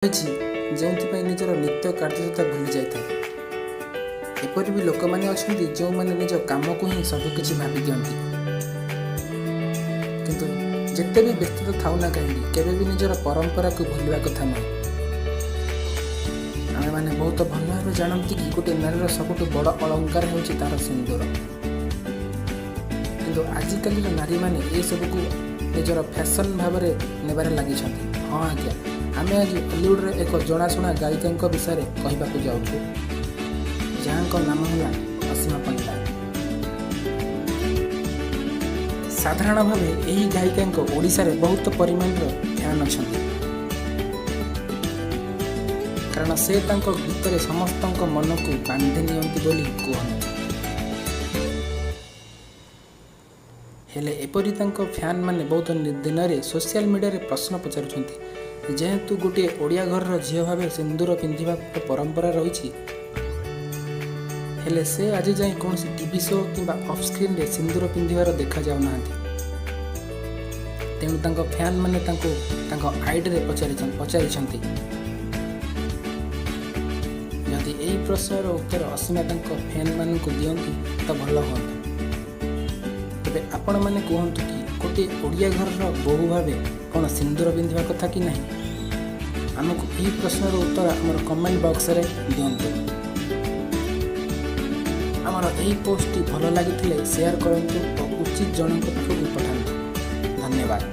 जो निजर नित्य कार्यता भूली जाए। एपरि भी लोक मैंने अच्छा जो मैंने निज कम को ही सबकि भावी दिखती किंतु जिते भी व्यस्तता था ना कहीं केवे भी निजर परंपरा को भूलवा कथा ना। आम मैंने बहुत भल भाव जानती कि गोटे नारीर सबुठ बड़ अलंकार हो तार सिंदूर, किंतु आजिकल नारी मैंने ये सबको निजर फैशन भाव नेबार लगी। हाँ आज्ञा, आम आज हॉलीवुड एक जनाशुना गायिका विषय कहवाक जाऊँ जहाँ नाम है असीमा पंडा। साधारण भाव यही गायिका ओडिशा रे बहुत परिमाण फैन अच्छा, कारण से गीत समस्त मन को बांधि नियंती बोली कहते। हेले एपरी फैन माने बहुत दिन में सोशल मीडिया रे प्रश्न पचारुछंती जेहेतु गोटे ओडिया घर झील भाव सिंदूर पिंधिबा परंपरा रही, हेले से आज जाए कौन टीवी शो किंबा ऑफ स्क्रीन रे सिंदूर पिंधिबार देखा जाऊना। तेणु फैन माने आईडी रे पचारि यदि यही प्रश्नर उत्तर असीमा फैन मान को दियंती तो भल हाँ। तेरे आपण मैंने कहतु कि गोटे ओडिया घर बहु भाव कौन सिंदूर पिंधिबा कथा कि नहीं। आमको यही प्रश्नर उत्तर आम कमेंट बॉक्स रे दियंतु। आमर यही पोस्ट भल लगी शेयर करूँ और उचित जन पाखक पठातु। धन्यवाद।